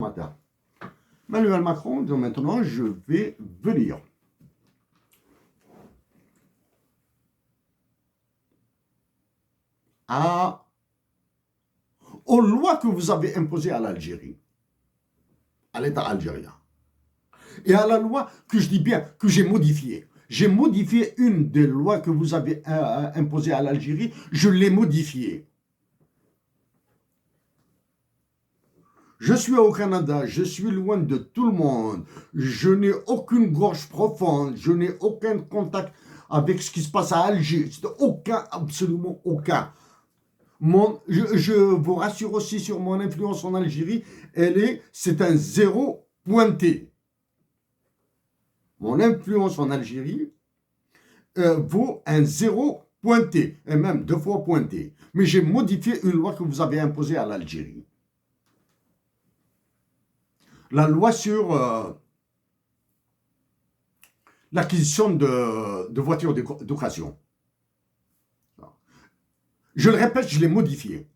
matin. Emmanuel Macron, donc maintenant, je vais venir aux lois que vous avez imposées à l'Algérie, à l'État algérien, et à la loi que je dis bien, que j'ai modifiée. J'ai modifié une des lois que vous avez imposées à l'Algérie, je l'ai modifiée. Je suis au Canada, je suis loin de tout le monde, je n'ai aucune gorge profonde, je n'ai aucun contact avec ce qui se passe à Alger, aucun, absolument aucun. Je vous rassure aussi sur mon influence en Algérie, c'est un zéro pointé. Mon influence en Algérie vaut un zéro pointé, et même 2 fois pointé. Mais j'ai modifié une loi que vous avez imposée à l'Algérie. La loi sur l'acquisition de voitures d'occasion. Je le répète, je l'ai modifiée.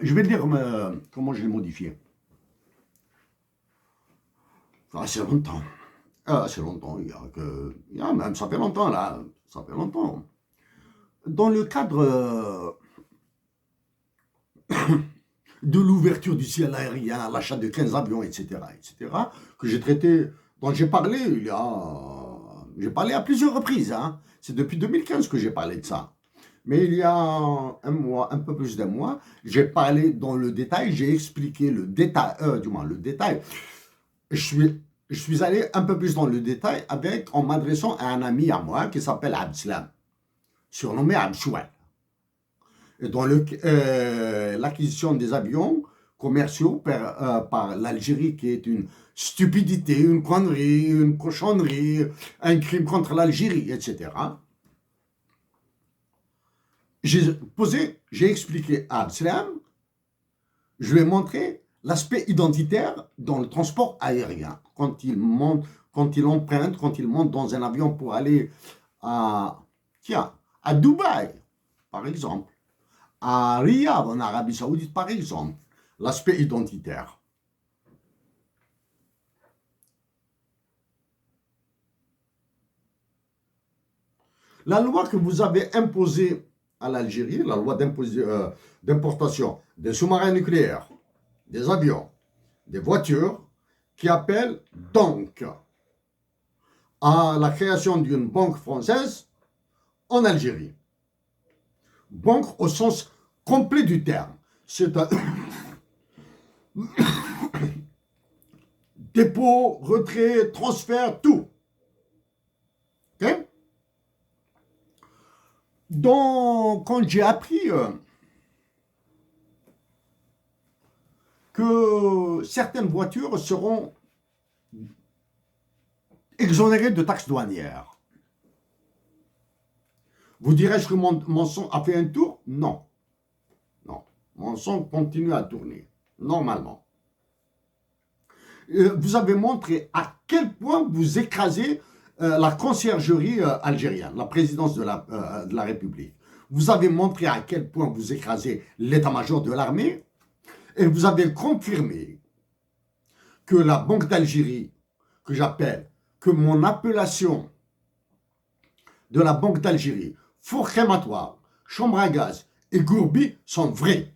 Je vais te dire comment je l'ai modifié. C'est longtemps. C'est longtemps. Même, ça fait longtemps, là. Ça fait longtemps. Dans le cadre de l'ouverture du ciel aérien, l'achat de 15 avions, etc., que j'ai traité, dont j'ai parlé j'ai parlé à plusieurs reprises. Hein. C'est depuis 2015 que j'ai parlé de ça. Mais il y a un mois, un peu plus d'un mois, j'ai parlé dans le détail, j'ai expliqué le détail, le détail. Je suis allé un peu plus dans le détail en m'adressant à un ami à moi qui s'appelle Abdeslam, surnommé Abdchoual. Et dans l'acquisition des avions commerciaux par l'Algérie, qui est une stupidité, une connerie, une cochonnerie, un crime contre l'Algérie, etc. J'ai expliqué à Abdeslam, je lui ai montré l'aspect identitaire dans le transport aérien. Quand il monte dans un avion pour aller à Dubaï, par exemple, à Riyad, en Arabie Saoudite, par exemple, l'aspect identitaire. La loi que vous avez imposée à l'Algérie, la loi d'importation des sous-marins nucléaires, des avions, des voitures, qui appelle donc à la création d'une banque française en Algérie. Banque au sens complet du terme. C'est un dépôt, retrait, transfert, tout. Okay? Donc, quand j'ai appris que certaines voitures seront exonérées de taxes douanières, vous direz-je que mon son a fait un tour? Non. Non. Mon son continue à tourner, normalement. Vous avez montré à quel point vous écrasez la conciergerie algérienne, la présidence de la République. Vous avez montré à quel point vous écrasez l'état-major de l'armée et vous avez confirmé que la Banque d'Algérie, que mon appellation de la Banque d'Algérie, four crématoire, chambre à gaz et Gourbi sont vraies.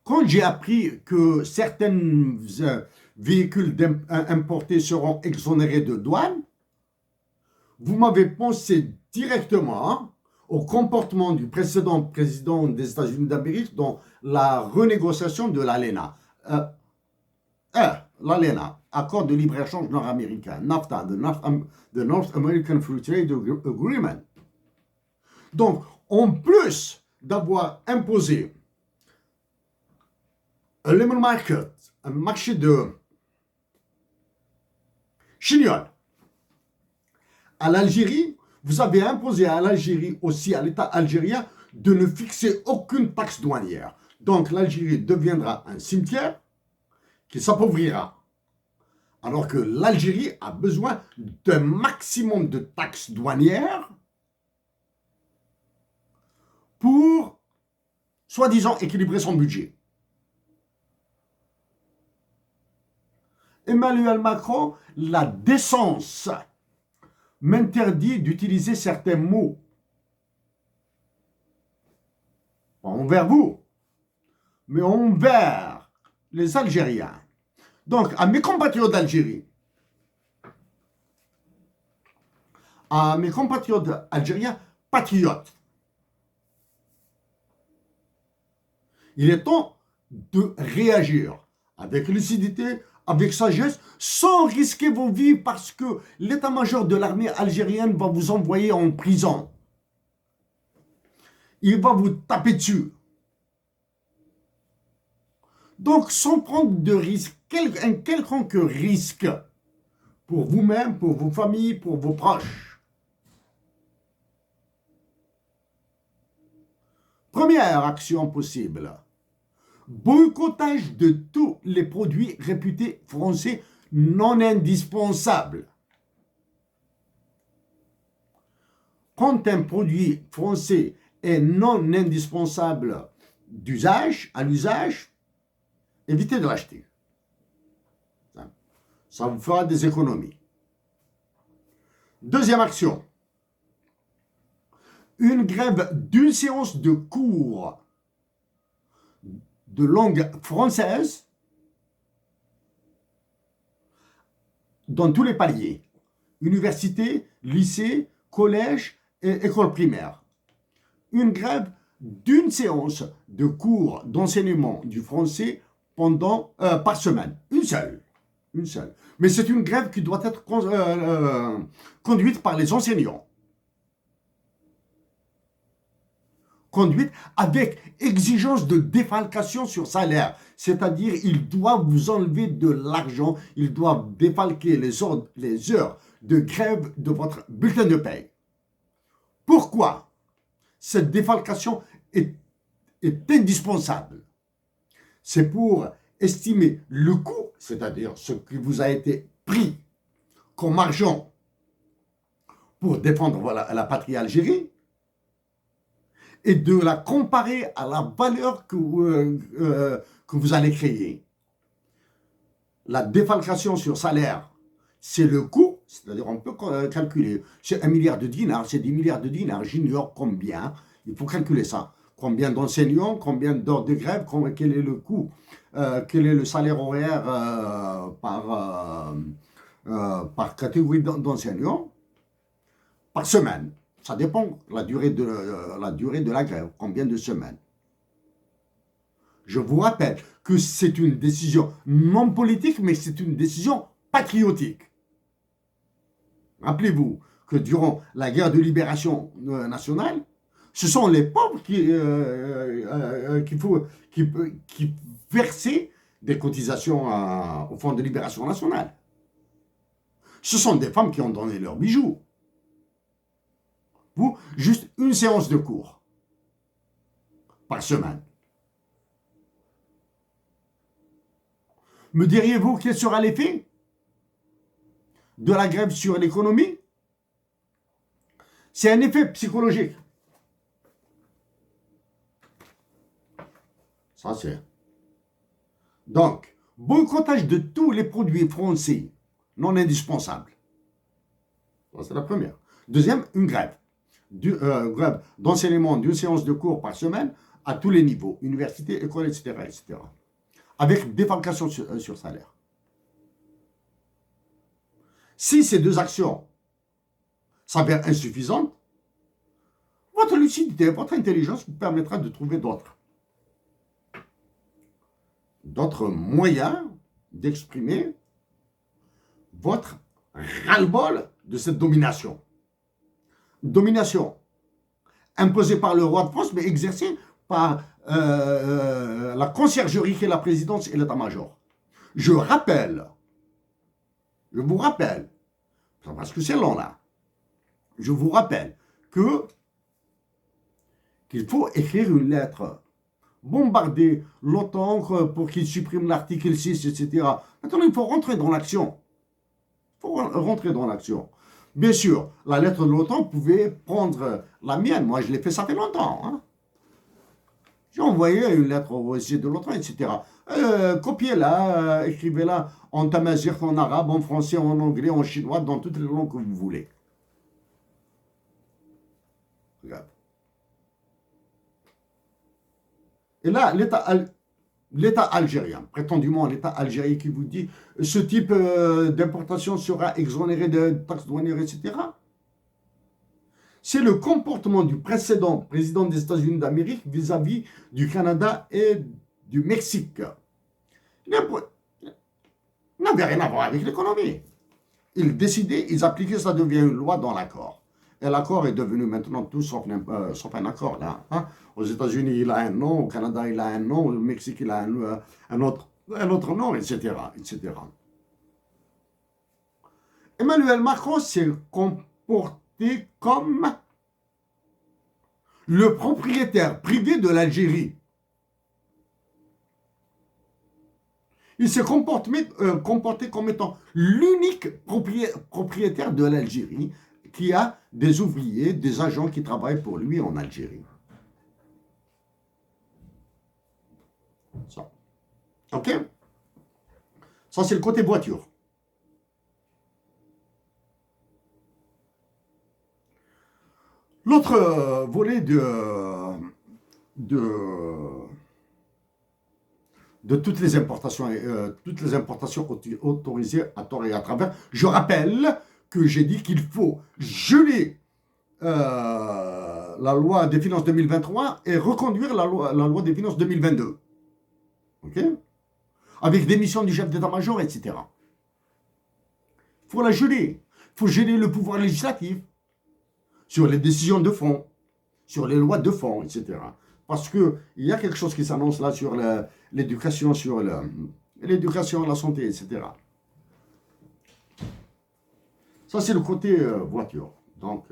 Quand j'ai appris que certains véhicules importés seront exonérés de douane, vous m'avez pensé directement au comportement du précédent président des États-Unis d'Amérique dans la renégociation de l'ALENA. L'ALENA, accord de libre-échange nord-américain, NAFTA, the North American Free Trade Agreement. Donc, en plus d'avoir imposé un lemon market, un marché de chignoles à l'Algérie, vous avez imposé à l'Algérie aussi, à l'État algérien, de ne fixer aucune taxe douanière. Donc l'Algérie deviendra un cimetière qui s'appauvrira. Alors que l'Algérie a besoin d'un maximum de taxes douanières pour, soi-disant, équilibrer son budget. Emmanuel Macron, la décence m'interdit d'utiliser certains mots envers vous, mais envers les Algériens. Donc, à mes compatriotes d'Algérie, à mes compatriotes algériens patriotes, il est temps de réagir avec lucidité, avec sagesse, sans risquer vos vies parce que l'état-major de l'armée algérienne va vous envoyer en prison. Il va vous taper dessus. Donc, sans prendre de risque, un quelconque risque pour vous-même, pour vos familles, pour vos proches. Première action possible. Boycottage de tous les produits réputés français non indispensables. Quand un produit français est non indispensable d'usage, à l'usage, évitez de l'acheter. Ça vous fera des économies. Deuxième action. Une grève d'une séance de cours de langue française dans tous les paliers. Université, lycée, collège et école primaire. Une grève d'une séance de cours d'enseignement du français par semaine. Une seule. Mais c'est une grève qui doit être conduite par les enseignants. Conduite avec exigence de défalcation sur salaire. C'est-à-dire, ils doivent vous enlever de l'argent, ils doivent défalquer les heures de grève de votre bulletin de paie. Pourquoi cette défalcation est indispensable? C'est pour estimer le coût, c'est-à-dire ce qui vous a été pris comme argent pour défendre la patrie Algérie, et de la comparer à la valeur que vous allez créer. La défalcation sur salaire, c'est le coût, c'est-à-dire on peut calculer, c'est 1 milliard de dinars, c'est 10 milliards de dinars, j'ignore combien, il faut calculer ça. Combien d'enseignants, combien d'heures de grève, quel est le coût, quel est le salaire horaire par catégorie d'enseignants, par semaine. Ça dépend la durée de la grève, combien de semaines. Je vous rappelle que c'est une décision non politique, mais c'est une décision patriotique. Rappelez-vous que durant la guerre de libération nationale, ce sont les pauvres qui versaient des cotisations au Fonds de libération nationale. Ce sont des femmes qui ont donné leurs bijoux. Vous, juste une séance de cours par semaine. Me diriez-vous quel sera l'effet de la grève sur l'économie? C'est un effet psychologique. Ça, c'est... Donc, boycottage de tous les produits français non indispensables. Ça, c'est la première. Deuxième, une grève. Grève d'enseignement d'une séance de cours par semaine à tous les niveaux, université, école, etc. Avec défalcation sur salaire. Si ces deux actions s'avèrent insuffisantes, votre lucidité, votre intelligence vous permettra de trouver d'autres moyens d'exprimer votre ras-le-bol de cette domination. Domination imposée par le roi de France, mais exercée par la conciergerie qui est la présidence et l'état-major. Je vous rappelle, parce que c'est long là, je vous rappelle qu'il faut écrire une lettre, bombarder l'OTAN pour qu'il supprime l'article 6, etc. Maintenant, il faut rentrer dans l'action. Bien sûr, la lettre de l'OTAN pouvait prendre la mienne. Moi, je l'ai fait, ça fait longtemps. Hein. J'ai envoyé une lettre au OSG de l'OTAN, etc. Copiez-la, écrivez-la en tamazight, en arabe, en français, en anglais, en chinois, dans toutes les langues que vous voulez. Regarde. Et là, l'État algérien, prétendument l'État algérien qui vous dit ce type d'importation sera exonéré de taxes douanières, etc. C'est le comportement du précédent président des États-Unis d'Amérique vis-à-vis du Canada et du Mexique. Il n'avait rien à voir avec l'économie. Ils décidaient, ils appliquaient, ça devient une loi dans l'accord. Et l'accord est devenu maintenant tout sauf un accord. Là, hein. Aux États-Unis, il a un nom, au Canada, il a un nom, au Mexique, il a un autre nom, etc., etc. Emmanuel Macron s'est comporté comme le propriétaire privé de l'Algérie. Il s'est comporté comme étant l'unique propriétaire de l'Algérie qui a des ouvriers, des agents qui travaillent pour lui en Algérie. Ça. OK? Ça, c'est le côté voiture. L'autre volet de toutes les importations autorisées à tort et à travers, je rappelle que j'ai dit qu'il faut geler la loi des finances 2023 et reconduire la loi des finances 2022. OK? Avec démission du chef d'état-major, etc. Il faut la geler. Il faut geler le pouvoir législatif sur les décisions de fond, sur les lois de fond, etc. Parce qu'il y a quelque chose qui s'annonce là sur l'éducation, l'éducation, la santé, etc. Ça, c'est le côté voiture. Donc,